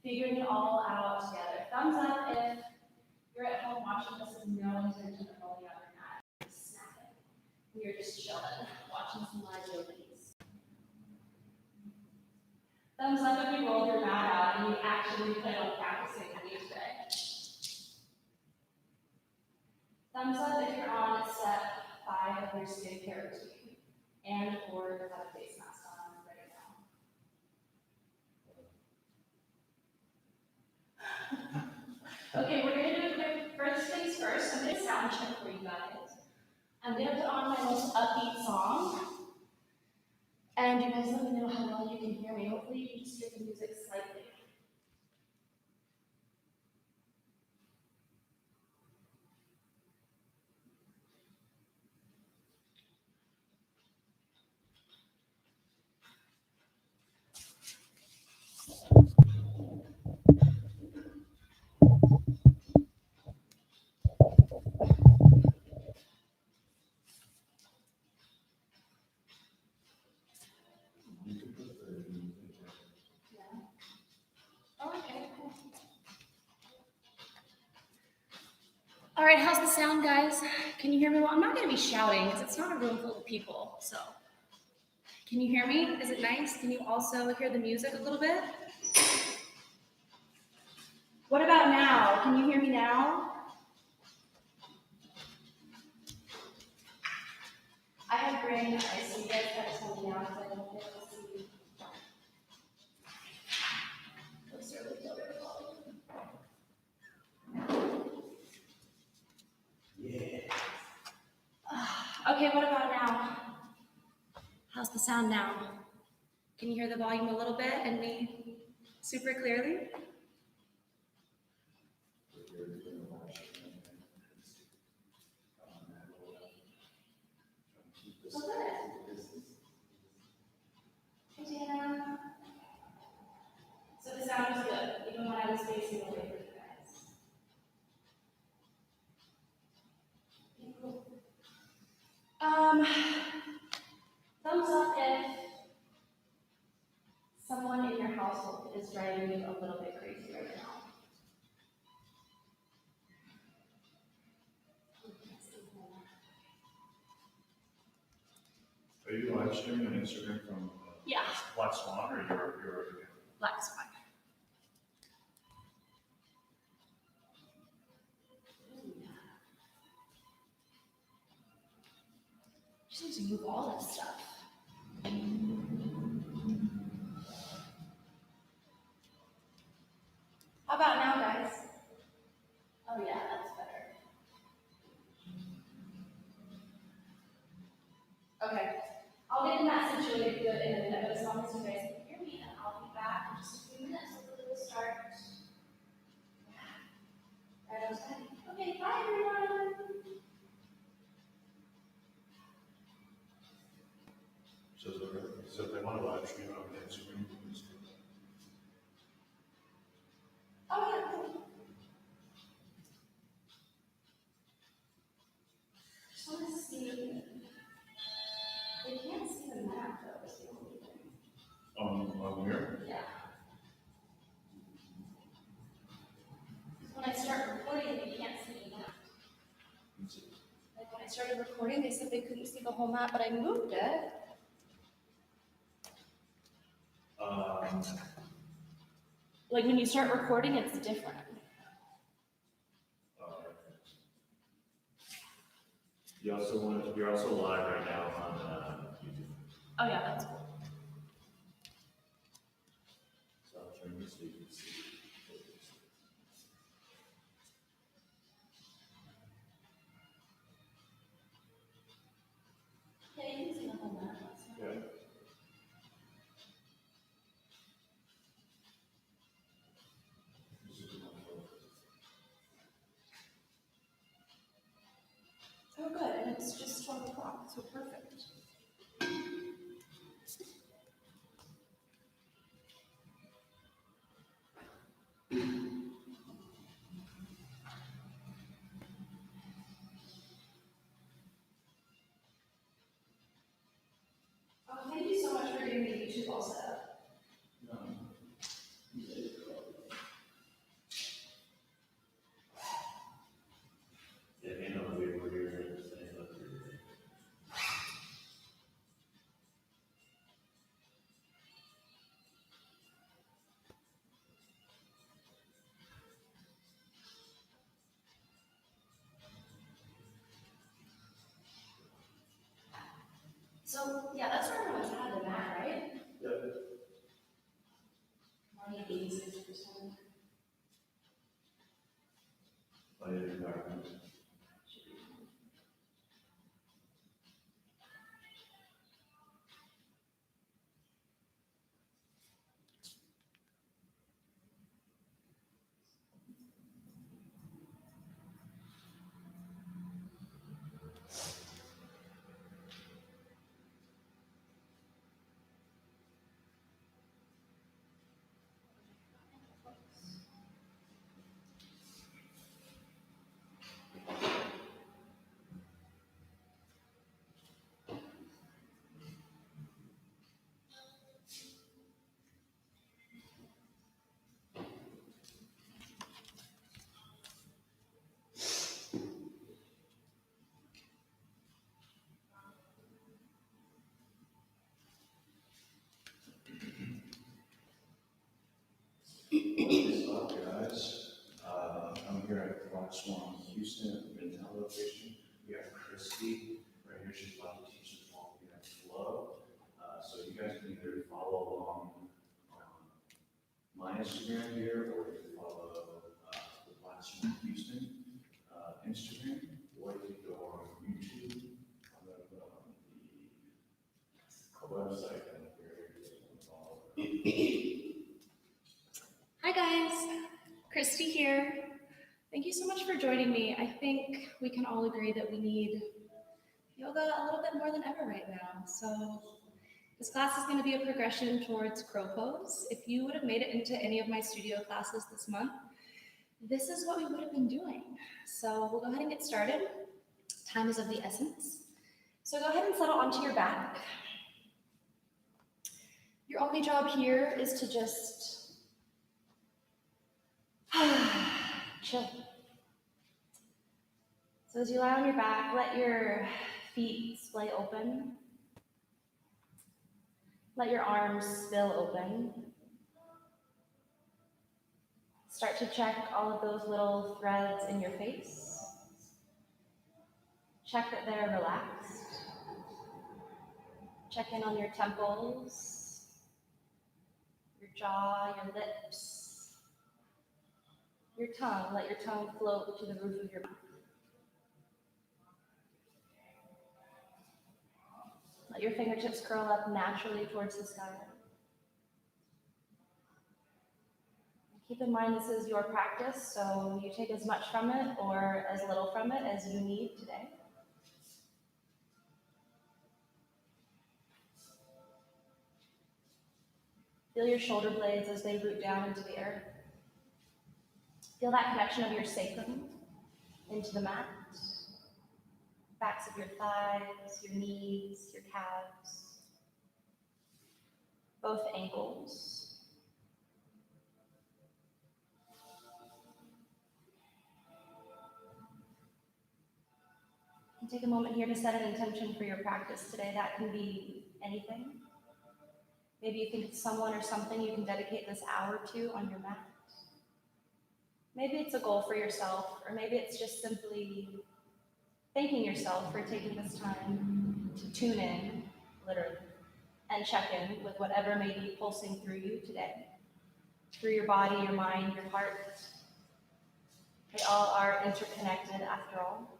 Figuring it all out together. Thumbs up if you're at home watching this with no intention of rolling out your mat. Just snapping. You're just chilling, watching some live yogis. Thumbs up if you rolled your mat out and you actually plan on practicing with me today. Thumbs up if you're on step 5 of your skincare routine and or have a face mask on right now. Okay, we're going to do a quick first things first. I'm going to sound check for you guys. I'm going to put on my most upbeat song. And you guys let me know how well you can hear me. Hopefully you can just hear the music slightly. All right, how's the sound, guys? Can you hear me well? I'm not going to be shouting because it's not a room full of people, so. Can you hear me? Is it nice? Can you also hear the music a little bit? What about now? Can you hear me now? I have green eyes, so you guys gotta tell me now because I don't be able to see. Those are really okay, what about now? How's the sound now? Can you hear the volume a little bit and me super clearly? Oh, good. Hey, Dana. So the sound was good, even when I was facing away from you guys. Okay, cool. Thumbs up if someone in your household is driving you a little bit crazy right now. Are you live streaming on Instagram from Black Swan or your Black Swan. Just need to move all this stuff. How about now, guys? Oh yeah, that's better. Okay, I'll get in that situated good in a minute, but as long as you guys can hear me, then I'll be back in just a few minutes. Hopefully we'll start. Right on time. Okay, bye everyone. so if they want to live stream on Instagram, you can just do that. Oh yeah, cool. Just want to see. They can't see the map though, is the only thing. On here? Yeah. When I start recording, they can't see the map. Like when I started recording, they said they couldn't see the whole map, but I moved it. Like when you start recording, it's different. You're also live right now on YouTube. Oh yeah, that's cool. So I'll turn this so you can see. Yeah, you can see the whole map. Yeah. Oh good, and it's just 12 o'clock, so perfect. Thank you so much for doing the YouTube all set up. Black Swan Houston Midtown location. We have Kristi right here. She's about to teach us all. We have Flo. So you guys can either follow along on my Instagram here, or you can follow the Black Swan Houston Instagram, or you can go on YouTube on the website and here you can follow. Hi guys, Kristi here. Thank you so much for joining me. I think we can all agree that we need yoga a little bit more than ever right now. So this class is going to be a progression towards crow pose. If you would have made it into any of my studio classes this month, this is what we would have been doing. So we'll go ahead and get started. Time is of the essence. So go ahead and settle onto your back. Your only job here is to just chill. So as you lie on your back, let your feet splay open. Let your arms spill open. Start to check all of those little threads in your face. Check that they're relaxed. Check in on your temples, your jaw, your lips, your tongue. Let your tongue float to the roof of your mouth. Let your fingertips curl up naturally towards the sky. Keep in mind this is your practice, so you take as much from it or as little from it as you need today. Feel your shoulder blades as they root down into the earth. Feel that connection of your sacrum into the mat. Backs of your thighs, your knees, your calves, both ankles. And take a moment here to set an intention for your practice today. That can be anything. Maybe you think it's someone or something you can dedicate this hour to on your mat. Maybe it's a goal for yourself, or maybe it's just simply thanking yourself for taking this time to tune in, literally, and check in with whatever may be pulsing through you today, through your body, your mind, your heart. They all are interconnected after all.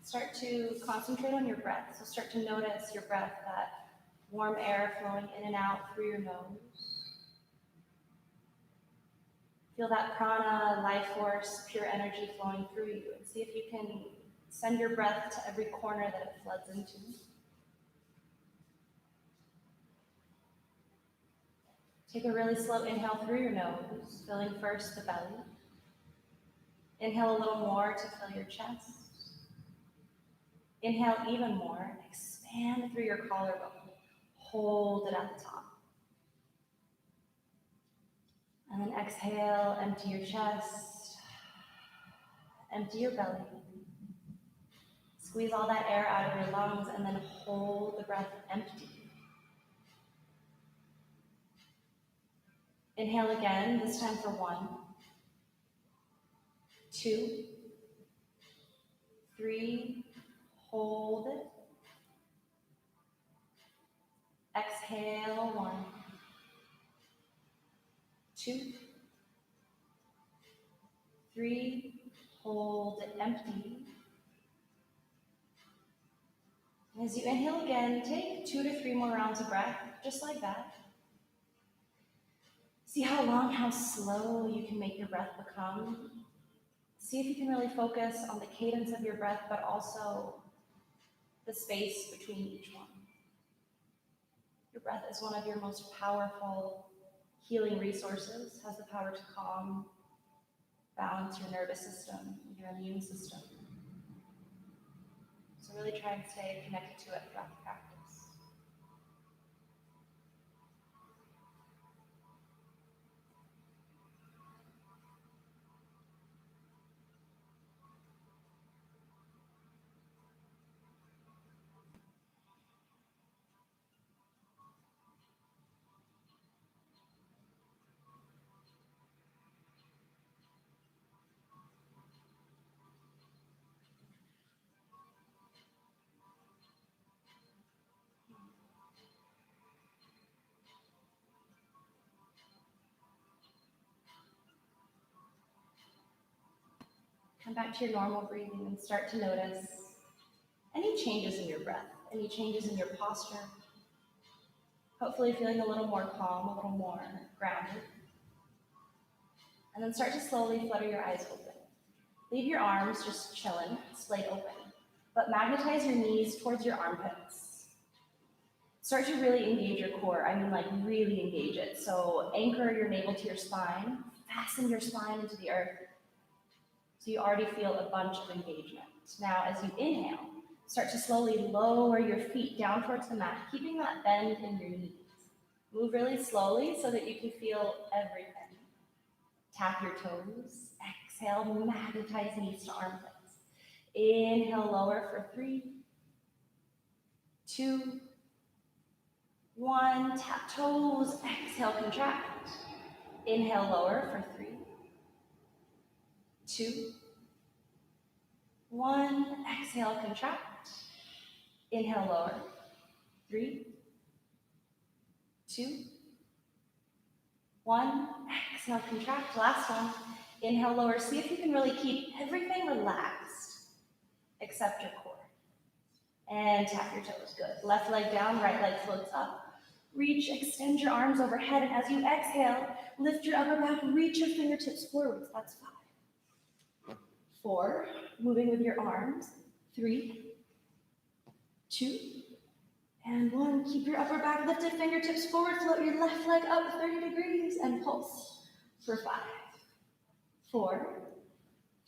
Start to concentrate on your breath. So start to notice your breath, that warm air flowing in and out through your nose. Feel that prana, life force, pure energy flowing through you. And see if you can send your breath to every corner that it floods into. Take a really slow inhale through your nose, filling first the belly. Inhale a little more to fill your chest. Inhale even more, expand through your collarbone. Hold it at the top. And then exhale, empty your chest, empty your belly. Squeeze all that air out of your lungs and then hold the breath empty. Inhale again, this time for 1, 2, 3, hold it. Exhale, 1, 2, 3, hold it empty. As you inhale again, take 2 to 3 more rounds of breath, just like that. See how long, how slow you can make your breath become. See if you can really focus on the cadence of your breath, but also the space between each one. Your breath is one of your most powerful healing resources, has the power to calm, balance your nervous system, your immune system. So really try and stay connected to it throughout the practice. Come back to your normal breathing and start to notice any changes in your breath, any changes in your posture. Hopefully feeling a little more calm, a little more grounded. And then start to slowly flutter your eyes open. Leave your arms just chilling, splayed open, but magnetize your knees towards your armpits. Start to really engage your core. I mean, like really engage it. So anchor your navel to your spine, fasten your spine into the earth. So you already feel a bunch of engagement. Now, as you inhale, start to slowly lower your feet down towards the mat, keeping that bend in your knees. Move really slowly so that you can feel everything. Tap your toes. Exhale, magnetize knees to armpits. Inhale, lower for 3, 2, 1. Tap toes. Exhale, contract. Inhale, lower for 3, 2, 1. Exhale, contract. Inhale, lower. 3, 2, 1. Exhale, contract. Last one. Inhale, lower. See if you can really keep everything relaxed except your core. And tap your toes. Good. Left leg down, right leg floats up. Reach, extend your arms overhead, and as you exhale, lift your upper back, reach your fingertips forwards. That's 5. 4, moving with your arms. 3, 2, and 1. Keep your upper back lifted, fingertips forward, float your left leg up 30 degrees, and pulse for 5, 4,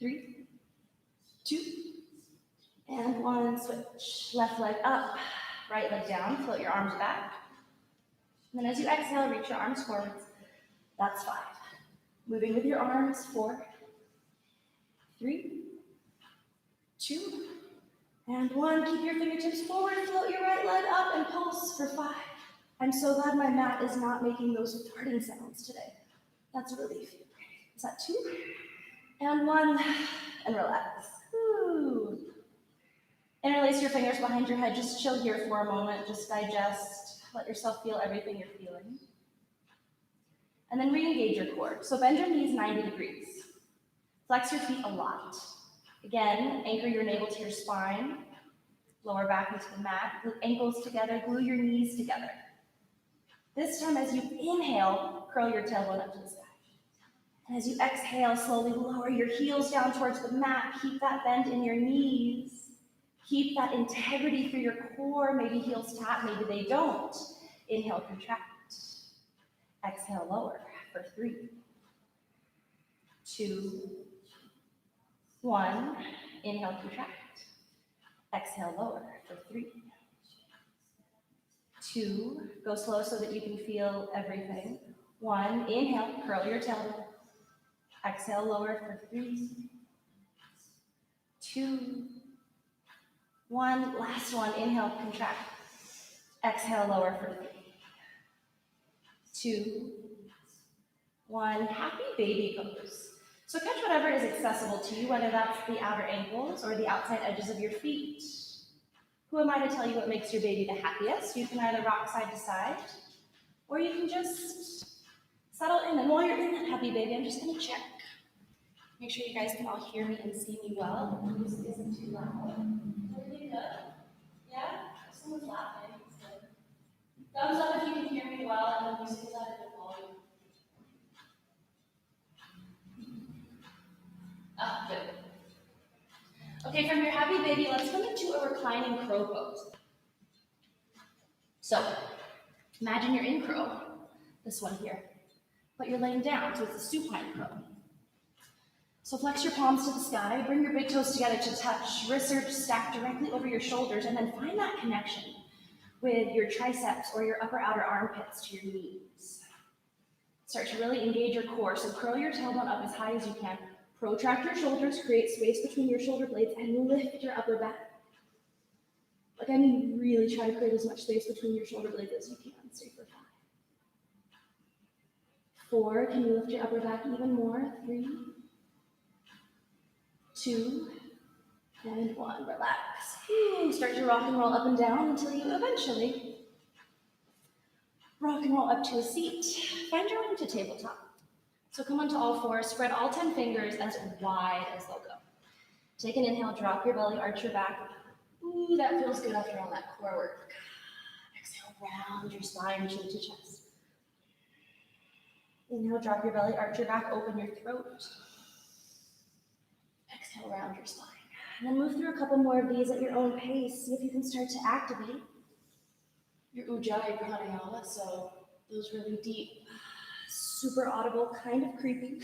3, 2, and 1. Switch. Left leg up, right leg down, float your arms back. And then as you exhale, reach your arms forwards. That's 5. Moving with your arms. 4, 3, 2, and 1. Keep your fingertips forward, float your right leg up, and pulse for 5. I'm so glad my mat is not making those farting sounds today. That's a relief. Is that 2? And 1, and relax. Woo. Interlace your fingers behind your head. Just chill here for a moment. Just digest. Let yourself feel everything you're feeling. And then re-engage your core. So bend your knees 90 degrees. Flex your feet a lot. Again, anchor your navel to your spine. Lower back into the mat. Glue ankles together. Glue your knees together. This time, as you inhale, curl your tailbone up to the sky. And as you exhale, slowly lower your heels down towards the mat. Keep that bend in your knees. Keep that integrity through your core. Maybe heels tap, maybe they don't. Inhale, contract. Exhale, lower for 3, 2, 1. Inhale, contract. Exhale, lower for 3, 2. Go slow so that you can feel everything. 1. Inhale, curl your tailbone. Exhale, lower for 3, 2, 1. Last one. Inhale, contract. Exhale, lower for 3, 2, 1. Happy baby pose. So catch whatever is accessible to you, whether that's the outer ankles or the outside edges of your feet. Who am I to tell you what makes your baby the happiest? You can either rock side to side, or you can just settle in. And while you're in that happy baby, I'm just going to check. Make sure you guys can all hear me and see me well. The music isn't too loud. Everything good? Yeah? Someone's laughing. It's good. Thumbs up if you can hear me well and the music is at a good volume. Ah, good. Okay, from your happy baby, let's come into a reclining crow pose. So, imagine you're in crow, this one here, but you're laying down, so it's a supine crow. So flex your palms to the sky, bring your big toes together to touch, wrists are stacked directly over your shoulders, and then find that connection with your triceps or your upper outer armpits to your knees. Start to really engage your core, so curl your tailbone up as high as you can. Protract your shoulders, create space between your shoulder blades, and lift your upper back. Like, I mean, really try to create as much space between your shoulder blades as you can. Stay for 5. 4, can you lift your upper back even more? 3, 2, and 1. Relax. Start to rock and roll up and down until you eventually rock and roll up to a seat. Find your way to tabletop. So come onto all fours, spread all 10 fingers as wide as they'll go. Take an inhale, drop your belly, arch your back. Ooh, that feels good after all that core work. Exhale, round your spine, chin to chest. Inhale, drop your belly, arch your back, open your throat. Exhale, round your spine. And then move through a couple more of these at your own pace. See if you can start to activate your Ujjayi pranayama. So those really deep, super audible, kind of creepy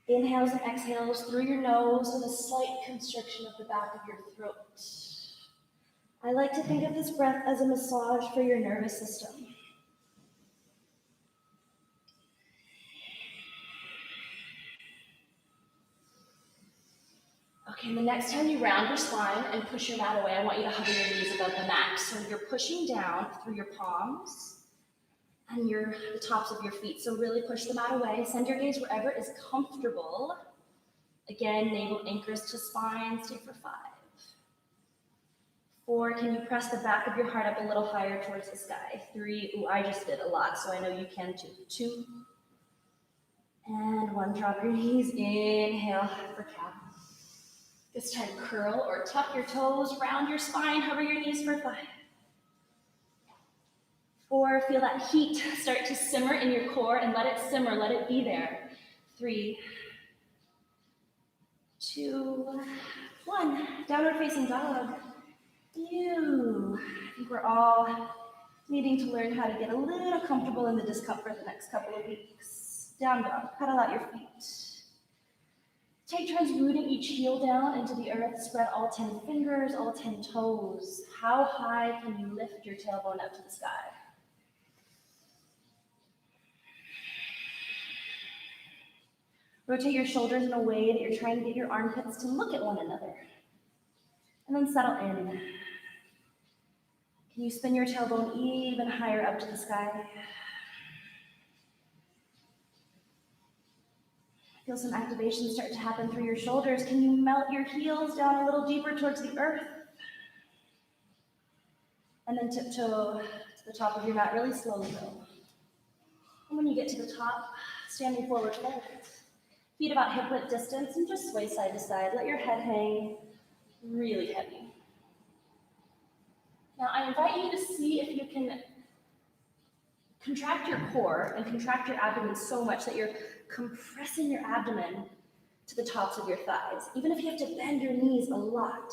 inhales and exhales through your nose with a slight constriction of the back of your throat. I like to think of this breath as a massage for your nervous system. Okay, and the next time you round your spine and push your mat away, I want you to hover your knees above the mat. So you're pushing down through your palms and the tops of your feet. So really push the mat away. Send your gaze wherever is comfortable. Again, navel anchors to spine. Stay for 5. 4, can you press the back of your heart up a little higher towards the sky? 3, ooh, I just did a lot, so I know you can too. 2, and 1, drop your knees. Inhale for cat. This time, curl or tuck your toes, round your spine, hover your knees for 5. 4, feel that heat start to simmer in your core and let it simmer, let it be there. 3, 2, 1, downward facing dog. I think we're all needing to learn how to get a little comfortable in the discomfort the next couple of weeks. Down dog, pedal out your feet. Take turns rooting each heel down into the earth. Spread all 10 fingers, all 10 toes. How high can you lift your tailbone up to the sky? Rotate your shoulders in a way that you're trying to get your armpits to look at one another. And then settle in. Can you spin your tailbone even higher up to the sky? Feel some activation start to happen through your shoulders. Can you melt your heels down a little deeper towards the earth? And then tiptoe to the top of your mat, really slowly though. And when you get to the top, standing forward fold. Feet about hip width distance and just sway side to side. Let your head hang really heavy. Now I invite you to see if you can contract your core and contract your abdomen so much that you're compressing your abdomen to the tops of your thighs. Even if you have to bend your knees a lot,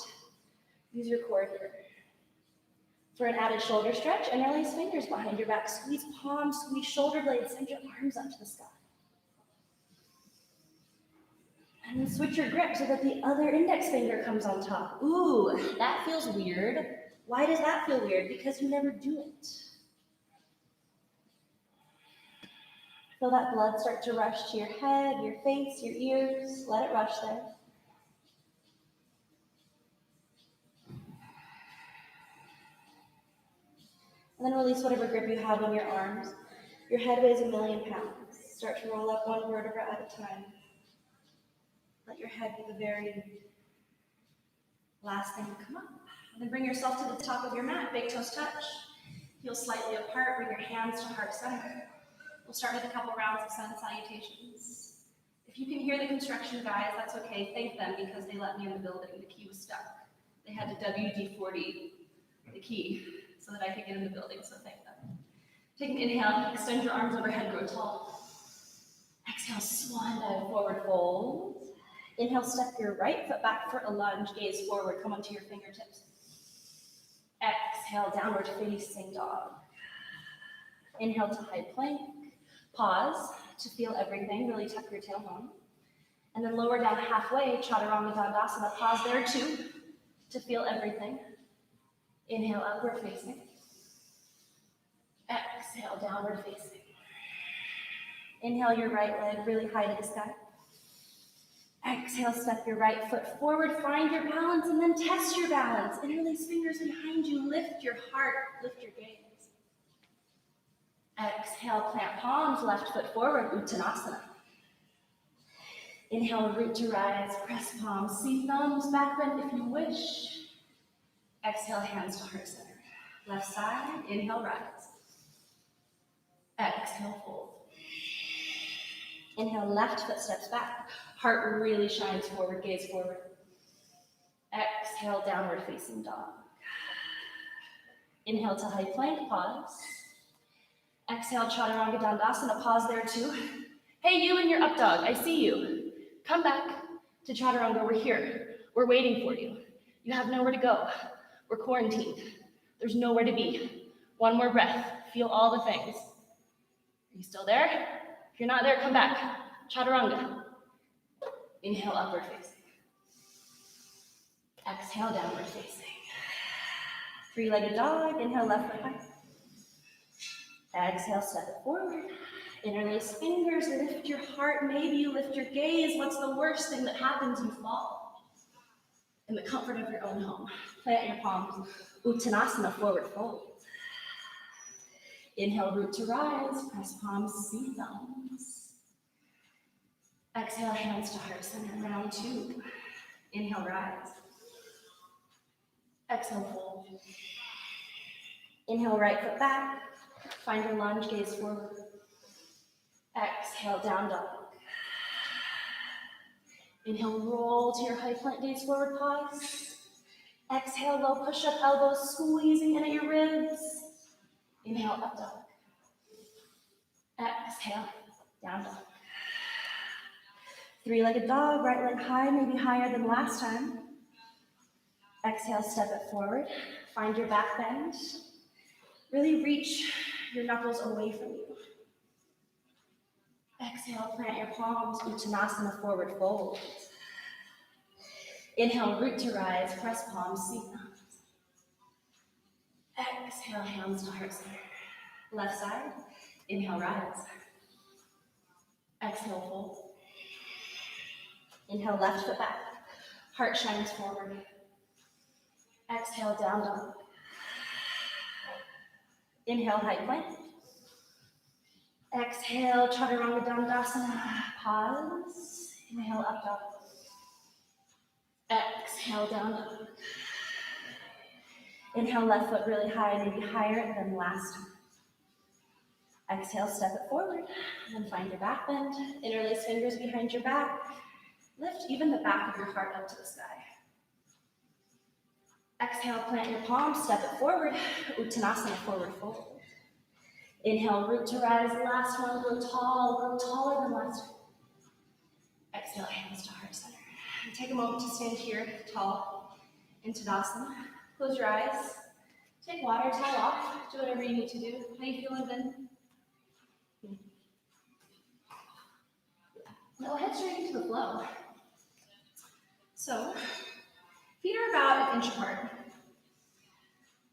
use your core here. For an added shoulder stretch, interlace fingers behind your back. Squeeze palms, squeeze shoulder blades, send your arms up to the sky. And then switch your grip so that the other index finger comes on top. Ooh, that feels weird. Why does that feel weird? Because you never do it. Feel that blood start to rush to your head, your face, your ears. Let it rush there. And then release whatever grip you have on your arms. Your head weighs 1,000,000 pounds. Start to roll up one vertebra at a time. Let your head be the very last thing to come up. And then bring yourself to the top of your mat. Big toes touch. Heels slightly apart. Bring your hands to heart center. We'll start with a couple rounds of sun salutations. If you can hear the construction guys, that's okay. Thank them because they let me in the building. The key was stuck. They had to WD-40 the key so that I could get in the building, so thank them. Take an inhale, extend your arms overhead, grow tall. Exhale, swan dive, forward fold. Inhale, step your right foot back for a lunge, gaze forward, come onto your fingertips. Exhale, downward facing dog. Inhale to high plank. Pause to feel everything, really tuck your tailbone. And then lower down halfway, Chaturanga Dandasana. Pause there too, to feel everything. Inhale, upward facing. Exhale, downward facing. Inhale your right leg really high to the sky. Exhale, step your right foot forward, find your balance, and then test your balance. Interlace fingers behind you, lift your heart, lift your gaze. Exhale, plant palms, left foot forward, Uttanasana. Inhale, root to rise, press palms, see thumbs, back bend if you wish. Exhale, hands to heart center. Left side, inhale, rise. Exhale, fold. Inhale, left foot steps back. Heart really shines forward, gaze forward. Exhale, downward facing dog. Inhale to high plank, pause. Exhale, chaturanga dandasana, pause there too. Hey, you in your up dog, I see you. Come back to chaturanga, we're here. We're waiting for you. You have nowhere to go. We're quarantined. There's nowhere to be. One more breath, feel all the things. Are you still there? If you're not there, come back. Chaturanga. Inhale, upward facing. Exhale, downward facing. Three-legged dog, inhale, left foot high. Exhale, step it forward. Interlace fingers, lift your heart, maybe you lift your gaze. What's the worst thing that happens? You fall. In the comfort of your own home. Plant your palms. Uttanasana, forward fold. Inhale, root to rise, press palms, see thumbs. Exhale, hands to heart center, round two. Inhale, rise. Exhale, fold. Inhale, right foot back. Find your lunge, gaze forward. Exhale, down dog. Inhale, roll to your high plank, gaze forward, pause. Exhale, low push-up, elbows squeezing into your ribs. Inhale, up dog. Exhale, down dog. Three-legged dog, right leg high, maybe higher than last time. Exhale, step it forward. Find your back bend. Really reach your knuckles away from you. Exhale, plant your palms, Uttanasana, forward fold. Inhale, root to rise, press palms, see thumbs. Exhale, hands to heart center. Left side, inhale, rise. Exhale, fold. Inhale, left foot back. Heart shines forward. Exhale, down dog. Inhale, high plank. Exhale, chaturanga dandasana. Pause. Inhale, up dog. Exhale, down dog. Inhale, left foot really high, maybe higher than last time. Exhale, step it forward, and then find your back bend. Interlace fingers behind your back. Lift even the back of your heart up to the sky. Exhale, plant your palms, step it forward. Uttanasana, forward fold. Inhale, root to rise. Last one, grow tall, grow taller than last time. Exhale, hands to heart center. And take a moment to stand here, tall, in Tadasana. Close your eyes. Take water, towel off. Do whatever you need to do. How you feeling, Ben? Now head straight into the flow. So, feet are about an inch apart.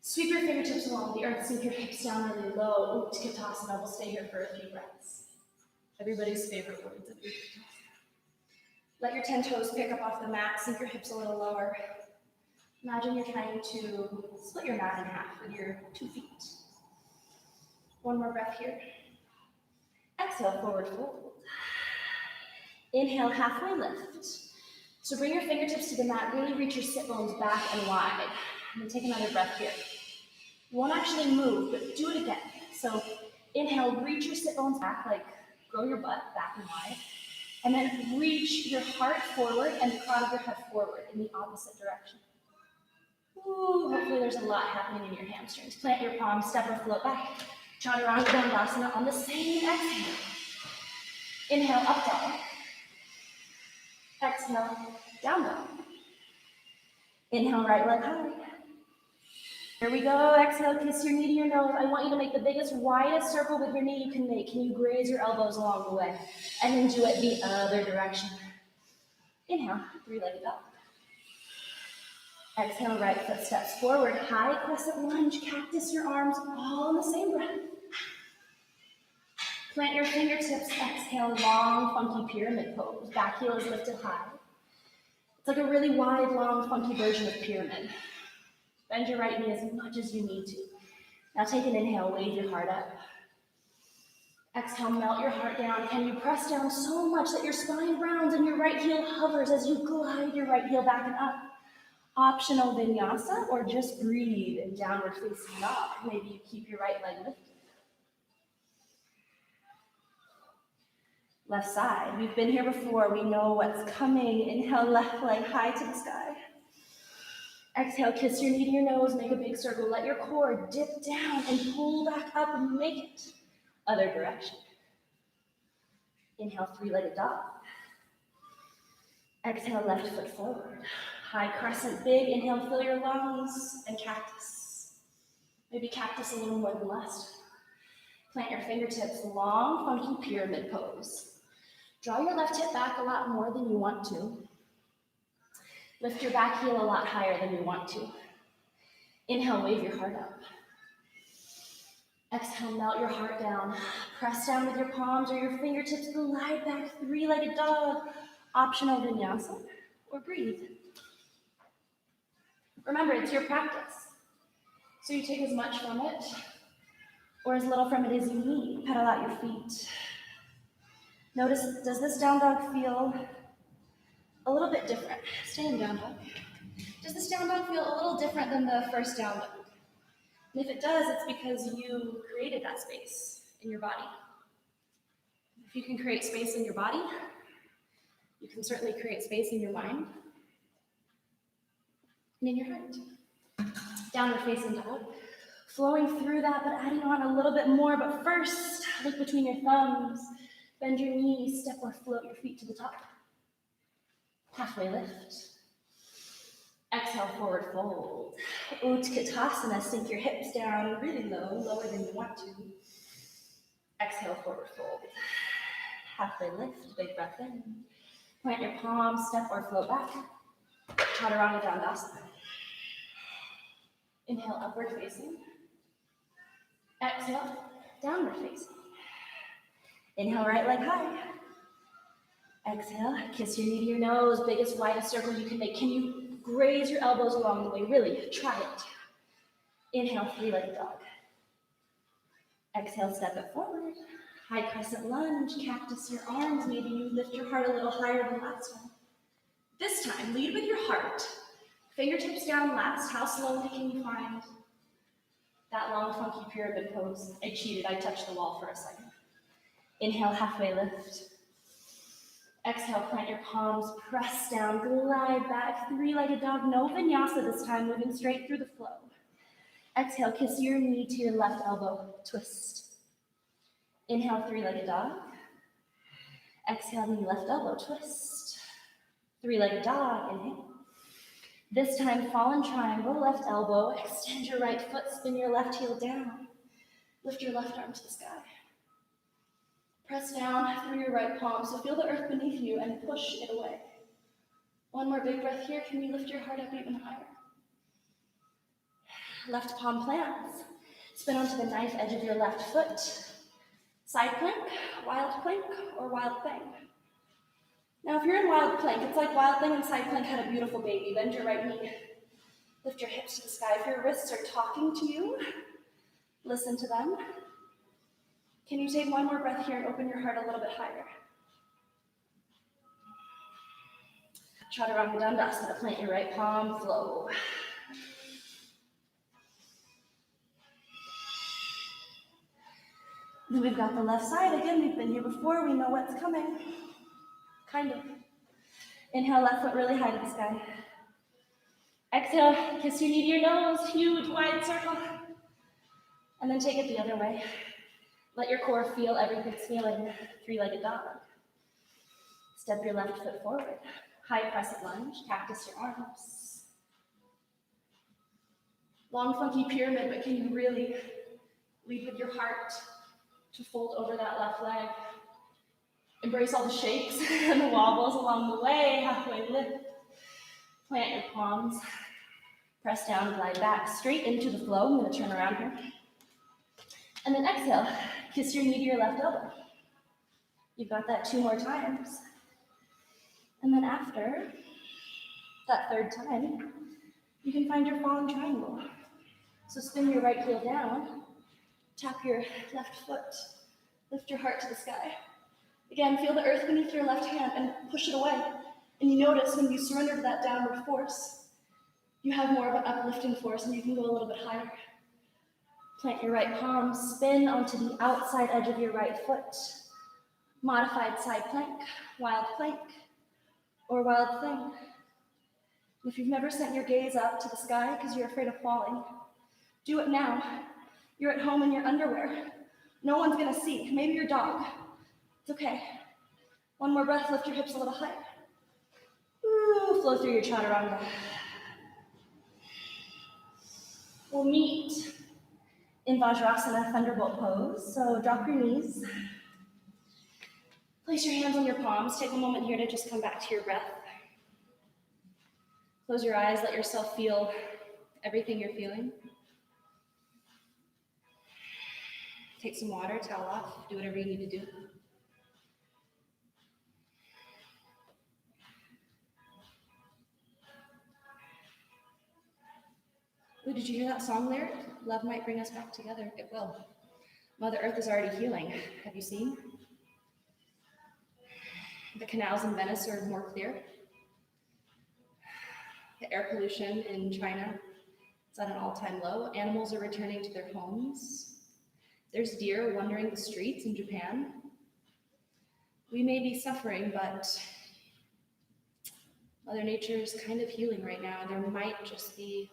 Sweep your fingertips along the earth, sink your hips down really low. Utkatasana, we'll stay here for a few breaths. Everybody's favorite words of Utkatasana. Let your 10 toes pick up off the mat, sink your hips a little lower. Imagine you're trying to split your mat in half with your 2 feet. One more breath here. Exhale, forward fold. Inhale, halfway lift. So bring your fingertips to the mat, really reach your sit bones back and wide. And then take another breath here. You won't actually move, but do it again. So inhale, reach your sit bones back, like grow your butt back and wide. And then reach your heart forward and the crown of your head forward in the opposite direction. Ooh, hopefully there's a lot happening in your hamstrings. Plant your palms, step or float back. Chaturanga Dandasana on the same exhale. Inhale, up dog. Exhale, down dog. Inhale, right leg high. Here we go. Exhale, kiss your knee to your nose. I want you to make the biggest, widest circle with your knee you can make. Can you graze your elbows along the way? And then do it the other direction. Inhale, three-legged dog. Exhale, right foot steps forward. High crescent lunge, cactus your arms, all in the same breath. Plant your fingertips. Exhale, long, funky pyramid pose. Back heel is lifted high. It's like a really wide, long, funky version of pyramid. Bend your right knee as much as you need to. Now take an inhale, wave your heart up. Exhale, melt your heart down. Can you press down so much that your spine rounds and your right heel hovers as you glide your right heel back and up? Optional vinyasa, or just breathe in downward facing dog. Maybe you keep your right leg lifted. Left side, we've been here before. We know what's coming. Inhale, left leg high to the sky. Exhale, kiss your knee to your nose, make a big circle. Let your core dip down and pull back up and make it. Other direction. Inhale, three-legged dog. Exhale, left foot forward. High crescent, big. Inhale, fill your lungs and cactus. Maybe cactus a little more than last. Plant your fingertips, long, funky pyramid pose. Draw your left hip back a lot more than you want to. Lift your back heel a lot higher than you want to. Inhale, wave your heart up. Exhale, melt your heart down. Press down with your palms or your fingertips, glide back, three-legged dog. Optional vinyasa, or breathe. Remember, it's your practice. So you take as much from it, or as little from it as you need. Pedal out your feet. Notice, does this down dog feel a little bit different? Stay in down dog. Does this down dog feel a little different than the first down dog? And if it does, it's because you created that space in your body. If you can create space in your body, you can certainly create space in your mind and in your heart. Downward facing dog. Flowing through that, but adding on a little bit more. But first, look between your thumbs. Bend your knees, step or float your feet to the top. Halfway lift. Exhale, forward fold. Utkatasana, sink your hips down really low, lower than you want to. Exhale, forward fold. Halfway lift, big breath in. Plant your palms, step or float back. Chaturanga Dandasana. Inhale, upward facing. Exhale, downward facing. Inhale, right leg high. Exhale, kiss your knee to your nose, biggest, widest circle you can make. Can you graze your elbows along the way? Really, try it. Inhale, three-legged dog. Exhale, step it forward. High crescent lunge, cactus your arms. Maybe you lift your heart a little higher than last time. This time, lead with your heart. Fingertips down last. How slowly can you find that long, funky pyramid pose? I cheated, I touched the wall for a second. Inhale, halfway lift. Exhale, plant your palms, press down, glide back, three-legged dog, no vinyasa this time, moving straight through the flow. Exhale, kiss your knee to your left elbow, twist. Inhale, three-legged dog. Exhale, knee, left elbow, twist. Three-legged dog, inhale. This time, fallen triangle, left elbow, extend your right foot, spin your left heel down. Lift your left arm to the sky. Press down through your right palm, so feel the earth beneath you and push it away. One more big breath here. Can you lift your heart up even higher? Left palm plants. Spin onto the knife edge of your left foot. Side plank, or wild thing. Now, if you're in wild plank, it's like wild thing and side plank had a beautiful baby. Bend your right knee. Lift your hips to the sky. If your wrists are talking to you, listen to them. Can you take one more breath here and open your heart a little bit higher? Chaturanga Dandasana, plant your right palm, flow. Then we've got the left side. Again, we've been here before. We know what's coming. Kind of. Inhale, left foot really high to the sky. Exhale, kiss your knee to your nose, huge wide circle. And then take it the other way. Let your core feel everything's feeling. Three-legged dog. Step your left foot forward. High crescent lunge, cactus your arms. Long funky pyramid, but can you really lead with your heart to fold over that left leg? Embrace all the shakes and the wobbles along the way. Halfway lift. Plant your palms. Press down, glide back, straight into the flow. I'm going to turn around here. And then exhale, kiss your knee to your left elbow. You've got that 2 more times. And then after that 3rd time, you can find your fallen triangle. So spin your right heel down, tap your left foot, lift your heart to the sky. Again, feel the earth beneath your left hand and push it away. And you notice when you surrender to that downward force, you have more of an uplifting force and you can go a little bit higher. Plant your right palm, spin onto the outside edge of your right foot. Modified side plank, wild plank, or wild thing. If you've never sent your gaze up to the sky because you're afraid of falling, do it now. You're at home in your underwear. No one's gonna see, maybe your dog. It's okay. One more breath, lift your hips a little higher. Ooh, flow through your chaturanga. We'll meet in Vajrasana, thunderbolt pose. So drop your knees. Place your hands on your palms. Take a moment here to just come back to your breath. Close your eyes, let yourself feel everything you're feeling. Take some water, towel off, do whatever you need to do. Ooh, did you hear that song lyric? Love might bring us back together. It will. Mother Earth is already healing. Have you seen? The canals in Venice are more clear. The air pollution in China is at an all-time low. Animals are returning to their homes. There's deer wandering the streets in Japan. We may be suffering, but Mother Nature is kind of healing right now. There might just be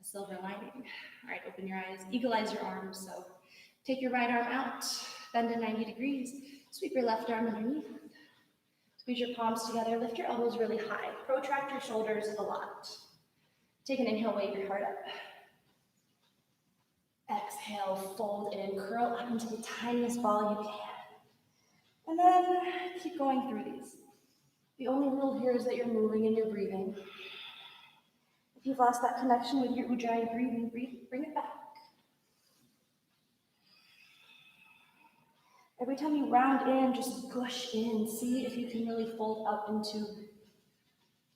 a silver lining. All right, open your eyes, eagle-eyes your arms. So take your right arm out, bend to 90 degrees, sweep your left arm underneath. Squeeze your palms together, lift your elbows really high. Protract your shoulders a lot. Take an inhale, wave your heart up. Exhale, fold in, curl up into the tiniest ball you can. And then keep going through these. The only rule here is that you're moving and you're breathing. If you've lost that connection with your Ujjayi breathing, bring it back. Every time you round in, just push in. See if you can really fold up into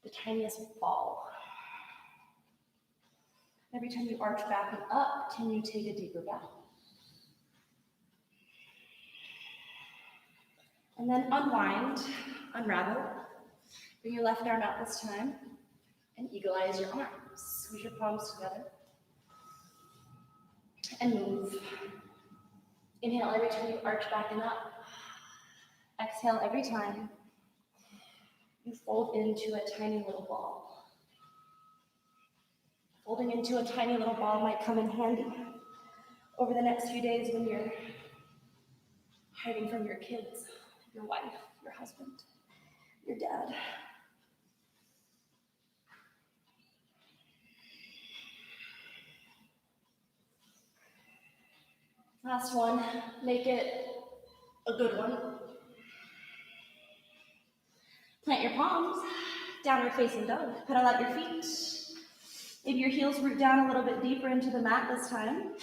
the tiniest ball. Every time you arch back and up, can you take a deeper breath? And then unwind, unravel. Bring your left arm out this time and eagle-eyes your arms. Squeeze your palms together and move. Inhale every time you arch back and up. Exhale every time you fold into a tiny little ball. Folding into a tiny little ball might come in handy over the next few days when you're hiding from your kids, your wife, your husband, your dad. Last one, make it a good one. Plant your palms, downward facing dog. Pedal out your feet. Maybe your heels root down a little bit deeper into the mat this time.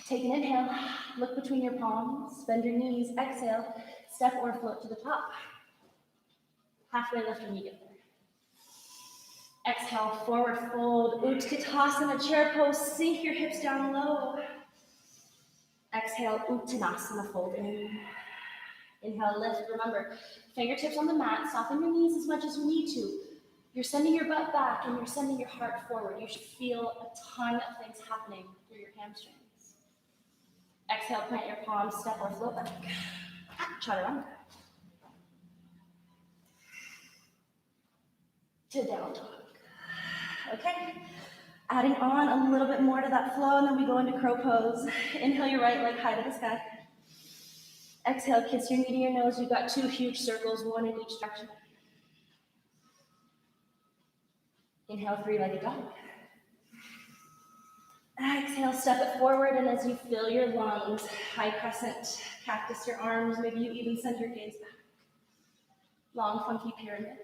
Take an inhale, look between your palms, bend your knees, exhale, step or float to the top. Halfway lift when you get there. Exhale, forward fold, Utkatasana, chair pose, sink your hips down low. Exhale, Uttanasana, fold in. Inhale, lift, remember, fingertips on the mat, soften your knees as much as you need to. You're sending your butt back and you're sending your heart forward. You should feel a ton of things happening through your hamstrings. Exhale, plant your palms, step or float back. Chaturanga. To down dog. Okay, adding on a little bit more to that flow, and then we go into crow pose. Inhale your right leg high to the sky. Exhale, kiss your knee to your nose. You've got two huge circles, one in each direction. Inhale, three-legged dog. Exhale, step it forward, and as you fill your lungs, high crescent, cactus your arms, maybe you even send your gaze back. Long, funky pyramid.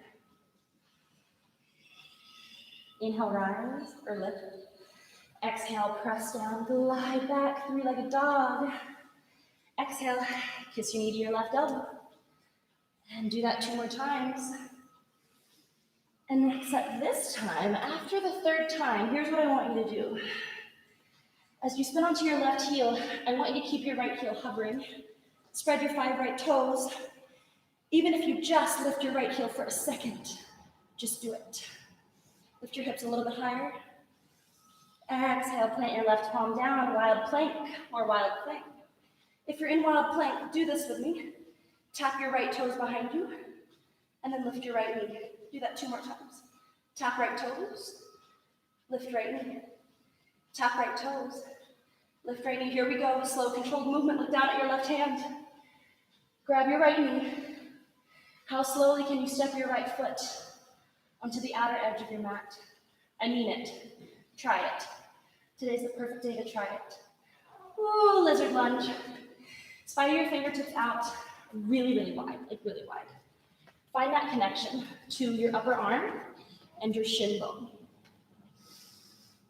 Inhale, rise or lift. Exhale, press down, glide back, three-legged dog. Exhale, kiss your knee to your left elbow. And do that 2 more times. And except this time, after the third time, here's what I want you to do. As you spin onto your left heel, I want you to keep your right heel hovering. Spread your 5 right toes. Even if you just lift your right heel for a second, just do it. Lift your hips a little bit higher. Exhale, plant your left palm down, wild plank or wild plank. If you're in wild plank, do this with me. Tap your right toes behind you. And then lift your right knee. Do that 2 more times. Tap right toes, lift right knee. Tap right toes, lift right knee. Here we go, slow controlled movement. Look down at your left hand. Grab your right knee. How slowly can you step your right foot onto the outer edge of your mat? I mean it. Try it. Today's the perfect day to try it. Ooh, lizard lunge. Spider your fingertips out really, really wide, like really wide. Find that connection to your upper arm and your shin bone.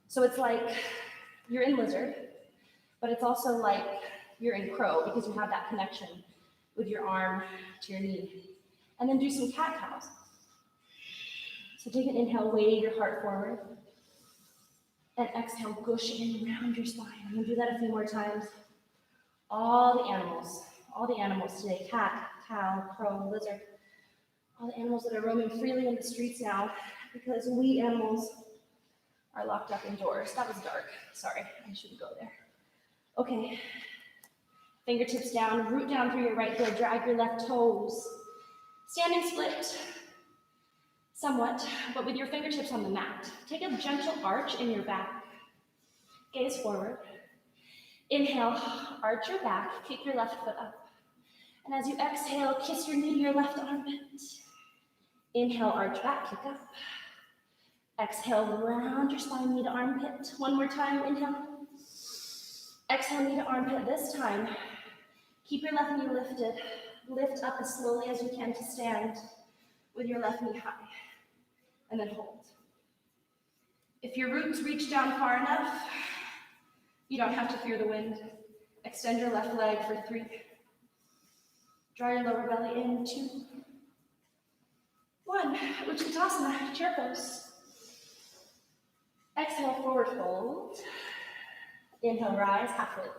So it's like you're in lizard, but it's also like you're in crow because you have that connection with your arm to your knee. And then do some cat-cows. So take an inhale, wave your heart forward. And exhale, gush in around your spine. I'm gonna do that a few more times. All the animals today, cat, cow, crow, lizard, all the animals that are roaming freely in the streets now because we animals are locked up indoors. That was dark. Sorry, I shouldn't go there. Okay. Fingertips down, root down through your right heel, drag your left toes. Standing split, somewhat, but with your fingertips on the mat. Take a gentle arch in your back. Gaze forward. Inhale, arch your back, kick your left foot up. And as you exhale, kiss your knee to your left armpit. Inhale, arch back, kick up. Exhale, round your spine, knee to armpit. One more time, inhale. Exhale, knee to armpit. This time, keep your left knee lifted. Lift up as slowly as you can to stand with your left knee high. And then hold. If your roots reach down far enough, you don't have to fear the wind. Extend your left leg for 3. Draw your lower belly in, 2. 1. Utkatasana, chair pose. Exhale, forward fold. Inhale, rise, halfway lift.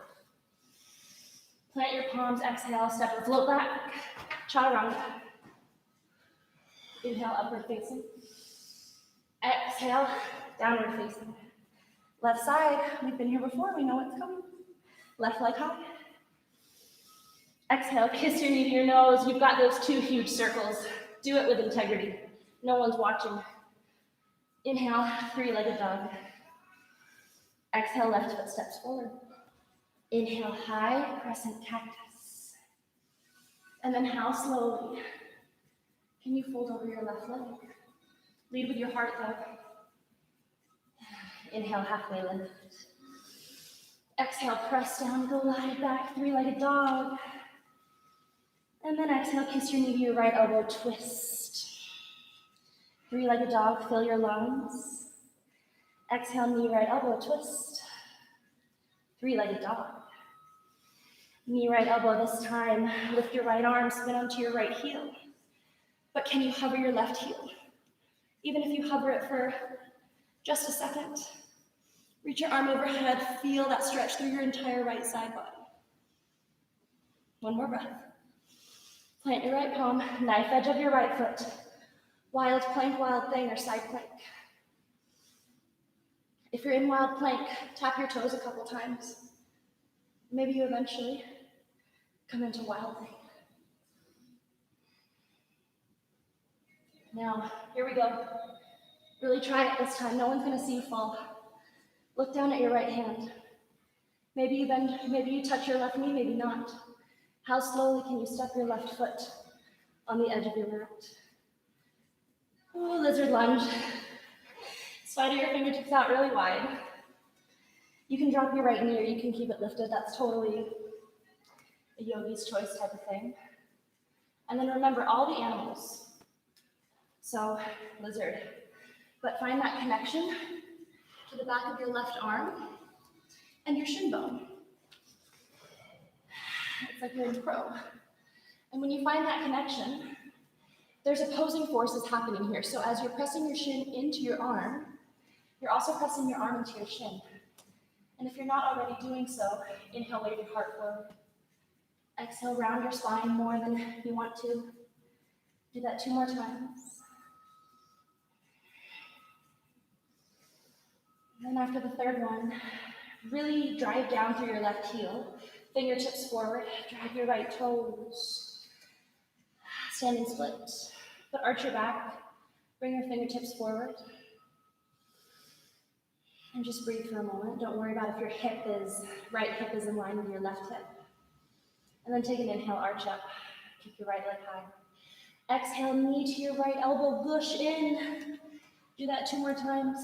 Plant your palms, exhale, step and float back. Chaturanga. Inhale, upward facing. Exhale, downward facing. Left side, we've been here before, we know what's coming. Left leg high. Exhale, kiss your knee to your nose. You've got those 2 huge circles. Do it with integrity. No one's watching. Inhale, 3-legged dog. Exhale, left foot steps forward. Inhale, high crescent cactus. And then how slowly can you fold over your left leg? Lead with your heart though. Inhale, halfway lift. Exhale, press down, glide back, 3-legged dog. And then exhale, kiss your knee to your right elbow, twist. 3-legged dog, fill your lungs. Exhale, knee, right elbow, twist. 3-legged dog. Knee, right elbow this time. Lift your right arm, spin onto your right heel. But can you hover your left heel? Even if you hover it for just a second. Reach your arm overhead, feel that stretch through your entire right side body. One more breath. Plant your right palm, knife edge of your right foot. Wild plank, wild thing, or side plank. If you're in wild plank, tap your toes a couple times. Maybe you eventually come into wild thing. Now, here we go. Really try it this time. No one's gonna see you fall. Look down at your right hand. Maybe you bend, maybe you touch your left knee, maybe not. How slowly can you step your left foot on the edge of your mat? Ooh, lizard lunge. Spider your fingertips out really wide. You can drop your right knee or you can keep it lifted. That's totally a yogi's choice type of thing. And then remember all the animals. So, lizard. But find that connection to the back of your left arm and your shin bone. It's like you're in crow. And when you find that connection, there's opposing forces happening here. So as you're pressing your shin into your arm, you're also pressing your arm into your shin. And if you're not already doing so, inhale, wave your heart forward. Exhale, round your spine more than you want to. Do that 2 more times. And then after the third one, really drive down through your left heel. Fingertips forward, drag your right toes. Standing split. But arch your back, bring your fingertips forward, and just breathe for a moment. Don't worry about if your right hip is in line with your left hip. And then take an inhale, arch up, keep your right leg high. Exhale, knee to your right elbow, push in. Do that 2 more times.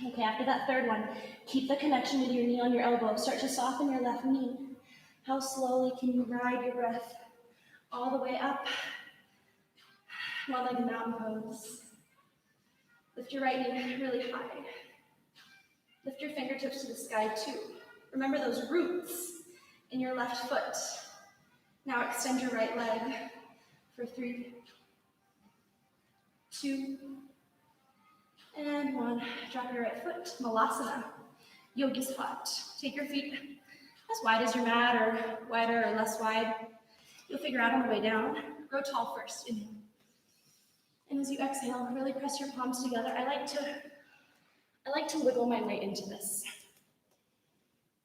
Okay, after that third one, keep the connection with your knee on your elbow. Start to soften your left knee. How slowly can you ride your breath all the way up? One-legged mountain pose. Lift your right knee really high. Lift your fingertips to the sky too. Remember those roots in your left foot. Now extend your right leg for 3, 2, and 1. Drop your right foot, Malasana, yogi squat. Take your feet as wide as your mat, or wider or less wide. You'll figure out on the way down. Grow tall first, inhale. And as you exhale, really press your palms together. I like to wiggle my way into this.